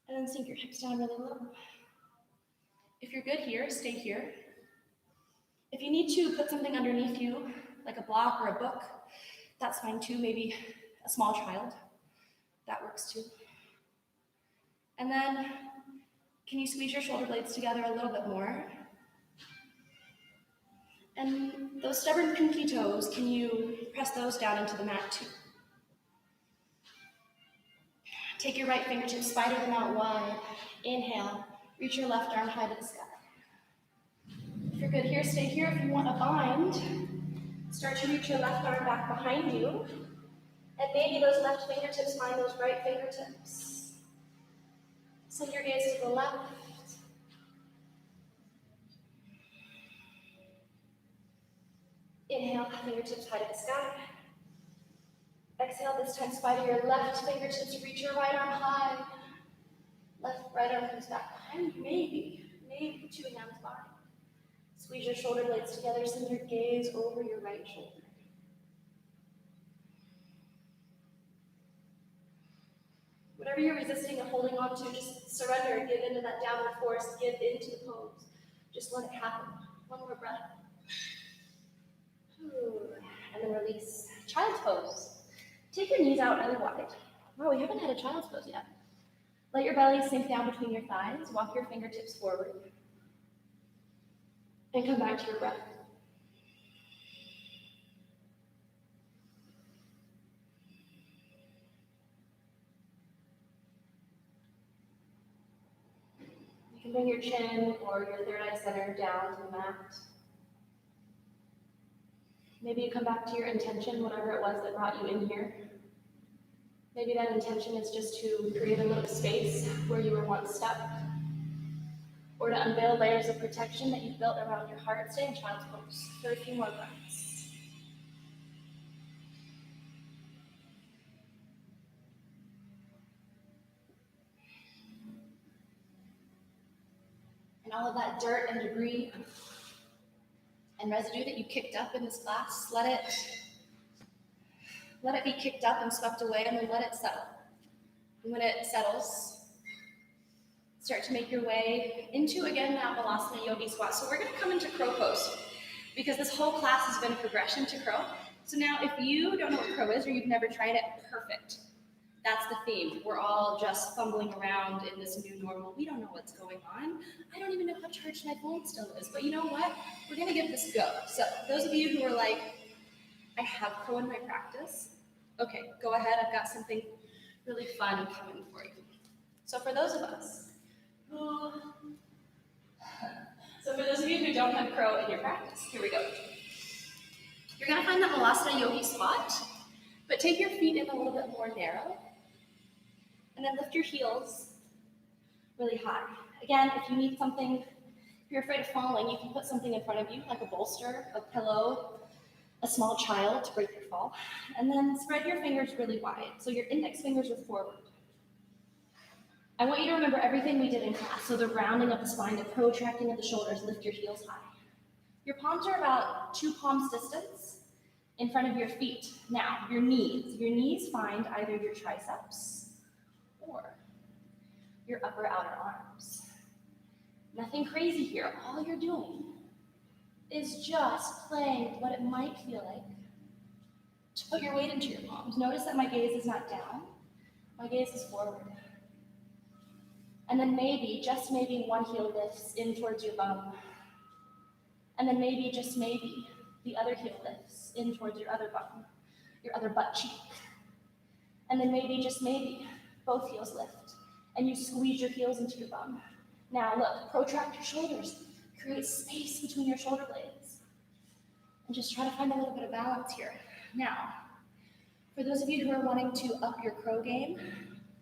And then sink your hips down really low. If you're good here, stay here. If you need to put something underneath you, like a block or a book, that's fine too, maybe a small child. That works too. And then, can you squeeze your shoulder blades together a little bit more? And those stubborn pinky toes, can you press those down into the mat too? Take your right fingertips, spider them out wide. Inhale, reach your left arm high to the sky. If you're good here, stay here. If you want a bind, start to reach your left arm back behind you. And maybe those left fingertips find those right fingertips. Send your gaze to the left. Inhale, fingertips high to the sky. Exhale, this time spider your left fingertips, reach your right arm high. Right arm comes back behind you, maybe 2 hands wide. Squeeze your shoulder blades together, send your gaze over your right shoulder. Whatever you're resisting and holding on to, just surrender and give into that downward force, give into the pose. Just let it happen. One more breath. And then release. Child's pose. Take your knees out really wide. Wow, we haven't had a child's pose yet. Let your belly sink down between your thighs. Walk your fingertips forward. And come back to your breath. You can bring your chin or your third eye center down to the mat. Maybe you come back to your intention, whatever it was that brought you in here. Maybe that intention is just to create a little space where you were once stuck, or to unveil layers of protection that you've built around your heart. Stay in child's pose for a few more breaths. And all of that dirt and debris and residue that you kicked up in this class, let it be kicked up and swept away, and then let it settle. And when it settles, start to make your way into, again, that Malasana yogi squat. So we're going to come into crow pose, because this whole class has been progression to crow. So now if you don't know what crow is, or you've never tried it, perfect. That's the theme. We're all just fumbling around in this new normal. We don't know what's going on. I don't even know how charged my phone still is. But you know what? We're going to give this a go. So those of you who are like, I have crow in my practice. Okay, go ahead. I've got something really fun coming for you. So for those of you who don't have crow in your practice, here we go. You're going to find that Malasana yogi squat, but take your feet in a little bit more narrow. And then lift your heels really high. Again, if you need something, if you're afraid of falling, you can put something in front of you, like a bolster, a pillow, a small child to break your fall. And then spread your fingers really wide, so your index fingers are forward. I want you to remember everything we did in class. So the rounding of the spine, the protracting of the shoulders, lift your heels high. Your palms are about 2 palms distance in front of your feet. Now, your knees find either your triceps or your upper outer arms. Nothing crazy here. All you're doing is just playing with what it might feel like to put your weight into your palms. Notice that my gaze is not down, my gaze is forward. And then maybe, just maybe, one heel lifts in towards your bum. And then maybe, just maybe, the other heel lifts in towards your other bum, your other butt cheek. And then maybe, just maybe, both heels lift, and you squeeze your heels into your bum. Now look, protract your shoulders, create space between your shoulder blades, and just try to find a little bit of balance here. Now, for those of you who are wanting to up your crow game,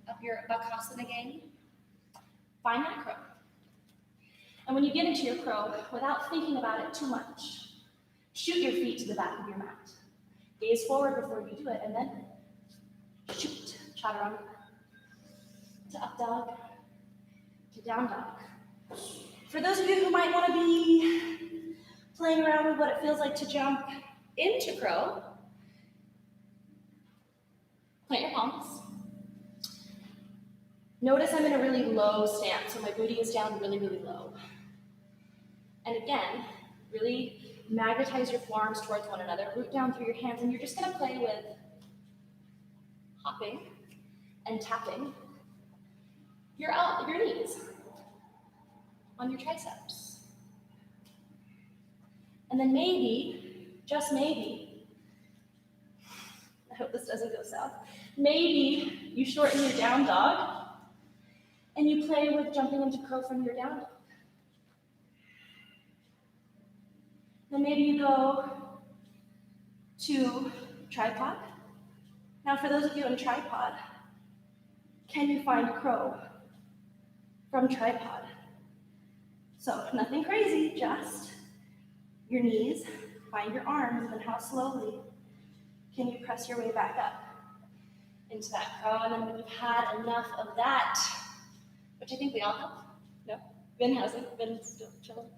up your bakasana game, find that crow. And when you get into your crow, without thinking about it too much, shoot your feet to the back of your mat. Gaze forward before you do it, and then shoot, chaturanga, to up dog, to down dog. For those of you who might want to be playing around with what it feels like to jump into crow, plant your palms. Notice I'm in a really low stance, so my booty is down really, really low. And again, really magnetize your forearms towards one another, root down through your hands, and you're just gonna play with hopping and tapping your knees on your triceps. And then maybe, just maybe, I hope this doesn't go south, maybe you shorten your down dog and you play with jumping into crow from your down dog. Then maybe you go to tripod. Now for those of you in tripod, can you find crow from tripod? So nothing crazy, just your knees, find your arms, and then how slowly can you press your way back up into that crow. And then when you've had enough of that, which I think we all have, no? Ben hasn't, Ben's still chilling.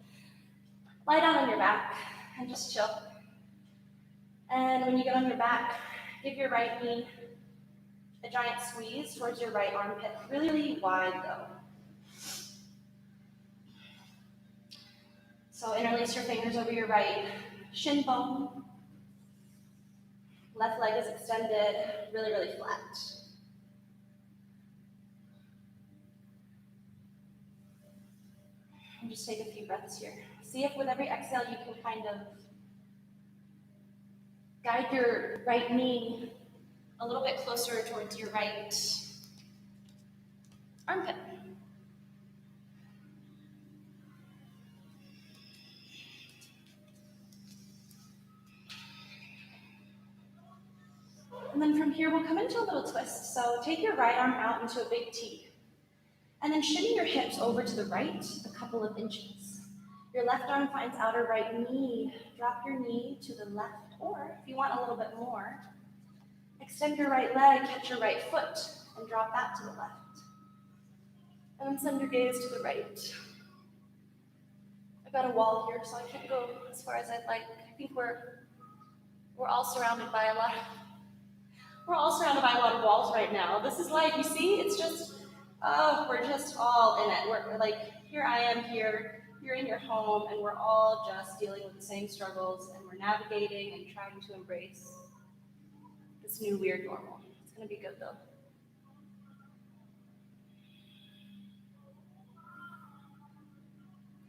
Lie down on your back and just chill. And when you get on your back, give your right knee a giant squeeze towards your right armpit, really, really wide though. So interlace your fingers over your right shin bone. Left leg is extended, really, really flat. And just take a few breaths here. See if with every exhale you can kind of guide your right knee a little bit closer towards your right armpit. And then from here, we'll come into a little twist. So take your right arm out into a big T. And then shimmy your hips over to the right a couple of inches. Your left arm finds outer right knee. Drop your knee to the left, or if you want a little bit more, extend your right leg, catch your right foot, and drop that to the left. And then send your gaze to the right. I've got a wall here, so I can't go as far as I'd like. I think we're all surrounded by a lot of walls right now. This is life, you see? It's just, we're just all in it. We're like, here I am here, you're in your home, and we're all just dealing with the same struggles, and we're navigating and trying to embrace this new weird normal. It's gonna be good though.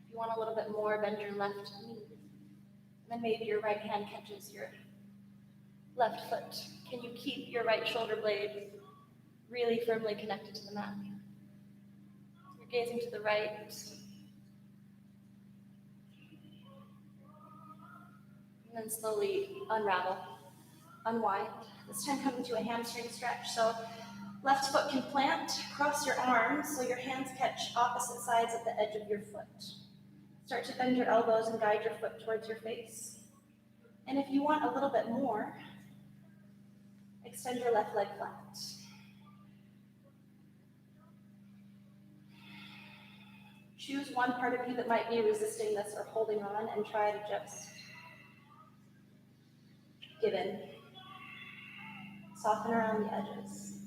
If you want a little bit more, bend your left knee. And then maybe your right hand catches your left foot. Can you keep your right shoulder blade really firmly connected to the mat? You're gazing to the right. And then slowly unravel, unwind. This time come into a hamstring stretch. So left foot can plant, cross your arms so your hands catch opposite sides of the edge of your foot. Start to bend your elbows and guide your foot towards your face. And if you want a little bit more, extend your left leg flat. Choose one part of you that might be resisting this or holding on and try to just give in. Soften around the edges.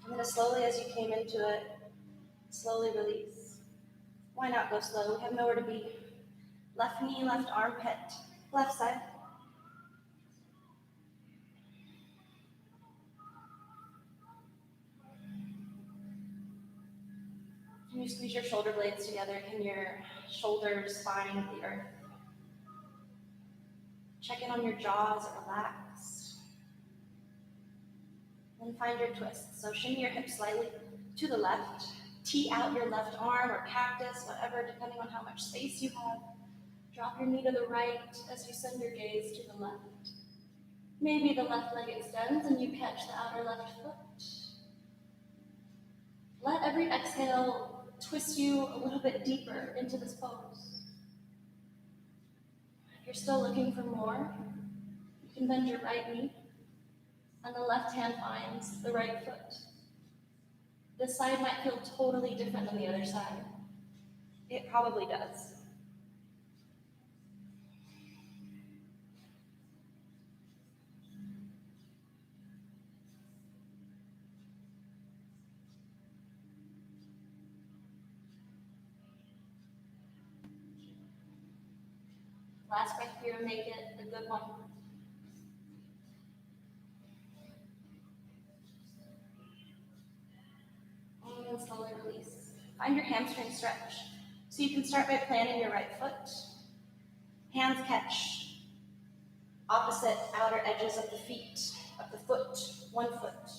And then as slowly as you came into it, slowly release. Why not go slow? We have nowhere to be. Left knee, left armpit, left side. Can you squeeze your shoulder blades together? Can your shoulders find the earth? Check in on your jaws, relaxed. Then find your twist. So shimmy your hips slightly to the left. Tee out your left arm or cactus, whatever, depending on how much space you have. Drop your knee to the right as you send your gaze to the left. Maybe the left leg extends and you catch the outer left foot. Let every exhale twist you a little bit deeper into this pose. If you're still looking for more, you can bend your right knee and the left hand finds the right foot. This side might feel totally different than the other side. It probably does. Last breath here, make it a good one. And slowly release. Find your hamstring stretch. So you can start by planting your right foot. Hands catch opposite outer edges of the feet, of the foot, one foot.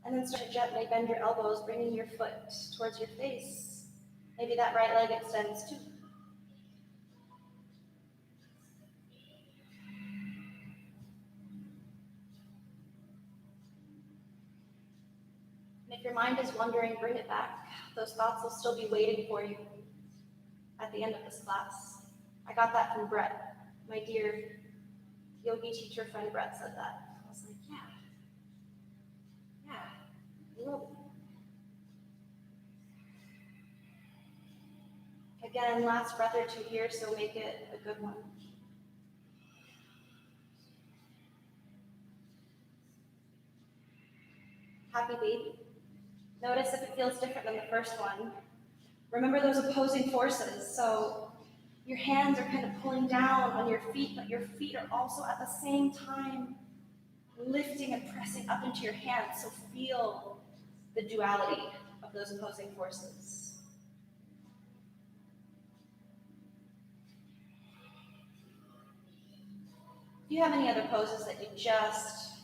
And then start to gently bend your elbows, bringing your foot towards your face. Maybe that right leg extends too. And if your mind is wandering, bring it back. Those thoughts will still be waiting for you at the end of this class. I got that from Brett. My dear yogi teacher friend Brett said that. I was like, yeah, you will be. Again, last breath or two here, so make it a good one. Happy baby. Notice if it feels different than the first one. Remember those opposing forces. So your hands are kind of pulling down on your feet, but your feet are also at the same time lifting and pressing up into your hands. So feel the duality of those opposing forces. If you have any other poses that you just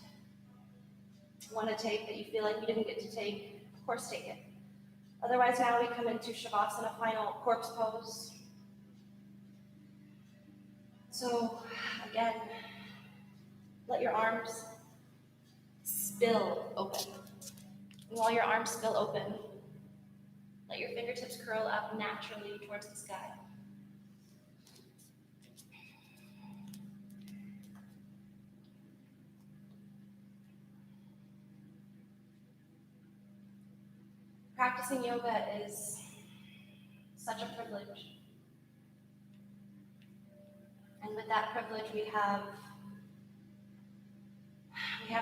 want to take that you feel like you didn't get to take, of course take it. Otherwise, now we come into Shavasana, final corpse pose. So again, let your arms spill open. And while your arms spill open, let your fingertips curl up naturally towards the sky. Practicing yoga is such a privilege. And with that privilege, we have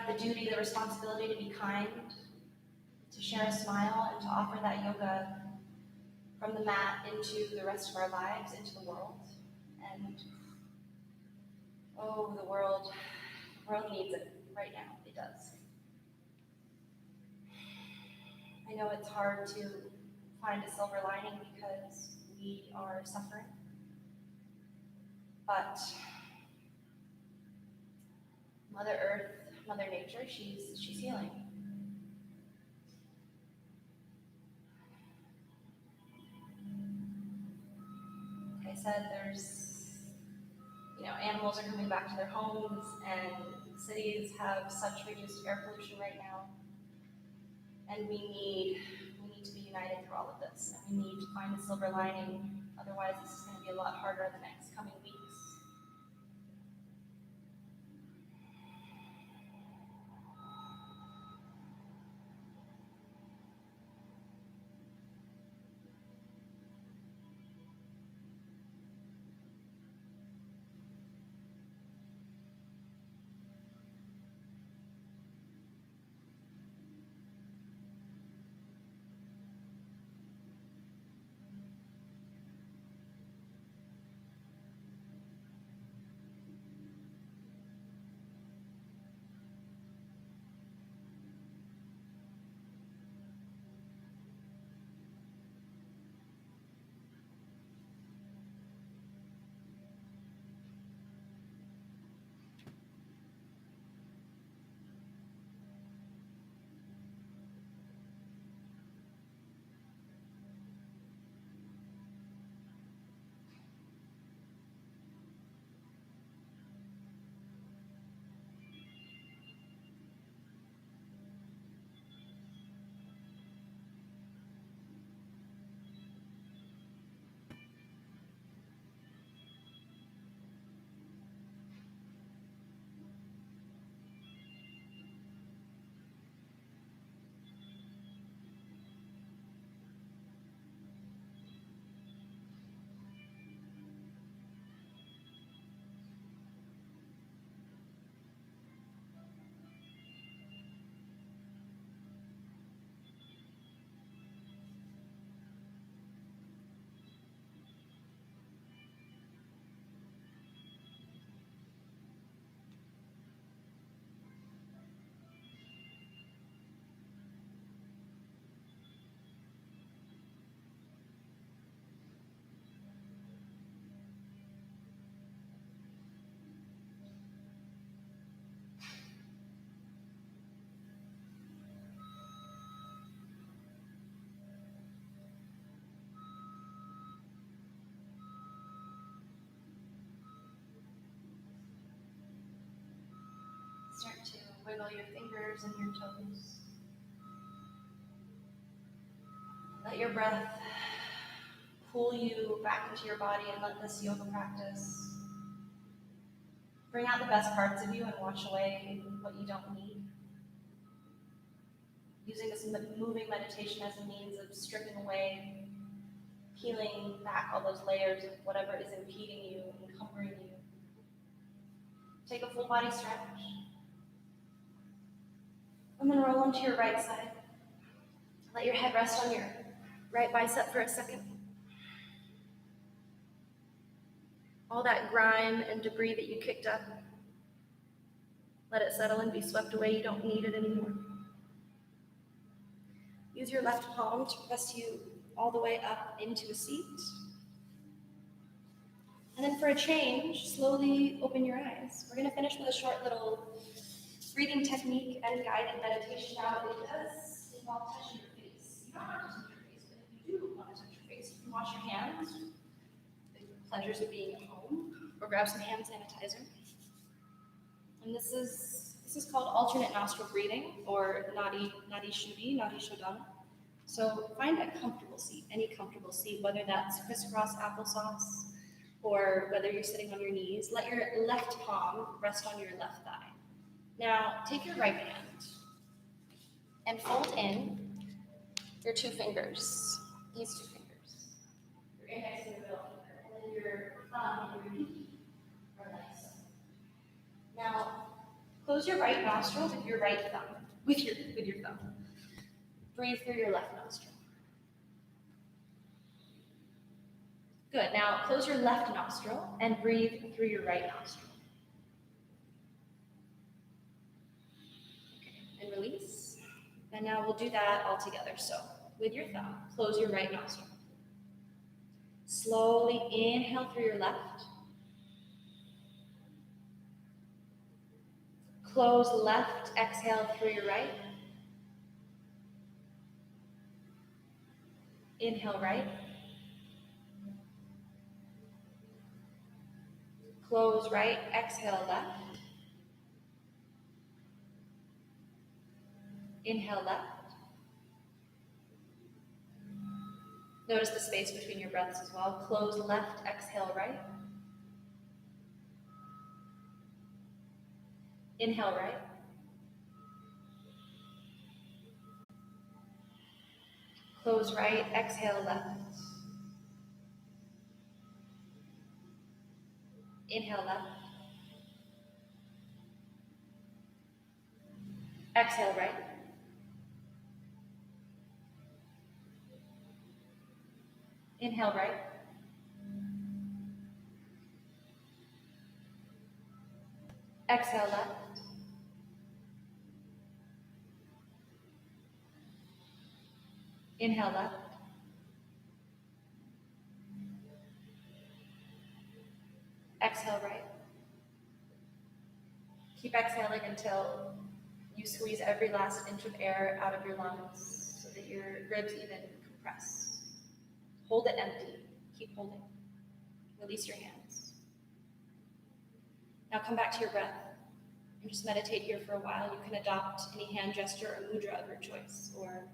the duty, the responsibility to be kind, to share a smile, and to offer that yoga from the mat into the rest of our lives, into the world. And oh, the world needs it right now. It does. I know it's hard to find a silver lining because we are suffering, but Mother Earth, Mother Nature, she's healing. Like I said, animals are coming back to their homes, and cities have such reduced air pollution right now. And we need to be united through all of this. And we need to find a silver lining. Otherwise, this is going to be a lot harder in the next coming weeks. Wiggle your fingers and your toes. Let your breath pull you back into your body and let this yoga practice bring out the best parts of you and wash away what you don't need. Using this moving meditation as a means of stripping away, peeling back all those layers of whatever is impeding you, encumbering you. Take a full body stretch. And then roll onto your right side. Let your head rest on your right bicep for a second. All that grime and debris that you kicked up, let it settle and be swept away. You don't need it anymore. Use your left palm to press you all the way up into a seat. And then for a change, slowly open your eyes. We're going to finish with a short little breathing technique and guided meditation. Now, it does involve touching your face. You don't have to touch your face, but if you do want to touch your face, you can wash your hands. The pleasures of being at home, or grab some hand sanitizer. And this is called alternate nostril breathing, or nadi shuddhi, nadi shodhana. So find a comfortable seat, any comfortable seat, whether that's crisscross applesauce, or whether you're sitting on your knees. Let your left palm rest on your left thigh. Now, take your right hand and fold in your two fingers, these two fingers. Your index and your middle finger, and then your thumb and your pinky are like so. Now, close your right nostril with your right thumb, with your thumb. Breathe through your left nostril. Good. Now, close your left nostril and breathe through your right nostril. Okay, and release. And now we'll do that all together. So, with your thumb, close your right nostril. Slowly inhale through your left. Close left, exhale through your right. Inhale right. Close right, exhale left. Inhale left. Notice the space between your breaths as well. Close left, exhale right. Inhale right. Close right, exhale left. Inhale left. Exhale right. Inhale right. Exhale left. Inhale left. Exhale right. Keep exhaling until you squeeze every last inch of air out of your lungs so that your ribs even compress. Hold it empty. Keep holding. Release your hands. Now come back to your breath and just meditate here for a while. You can adopt any hand gesture or mudra of your choice, or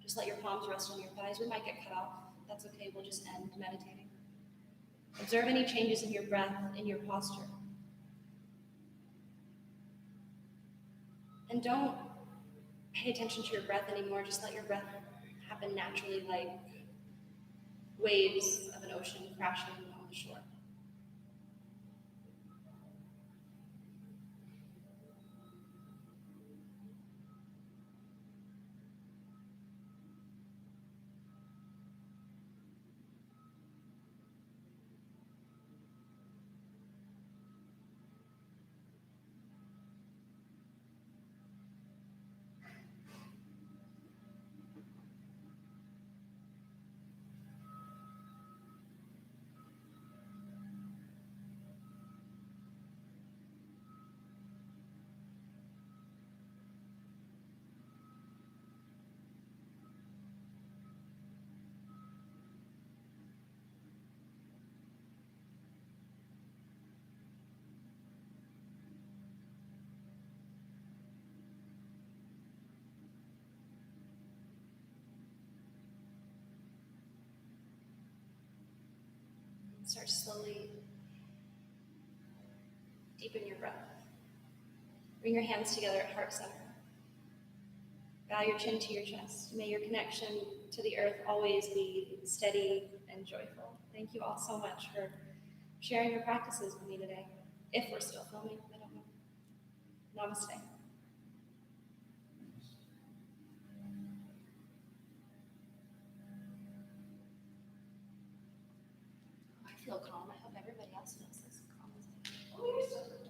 just let your palms rest on your thighs. We might get cut off. That's okay. We'll just end meditating. Observe any changes in your breath, in your posture. And don't pay attention to your breath anymore. Just let your breath happen naturally, like waves of an ocean crashing on the shore. Start slowly. Deepen your breath. Bring your hands together at heart center. Bow your chin to your chest. May your connection to the earth always be steady and joyful. Thank you all so much for sharing your practices with me today. If we're still filming, I don't know. Namaste. I feel calm. I hope everybody else feels this calm. Oh, you're so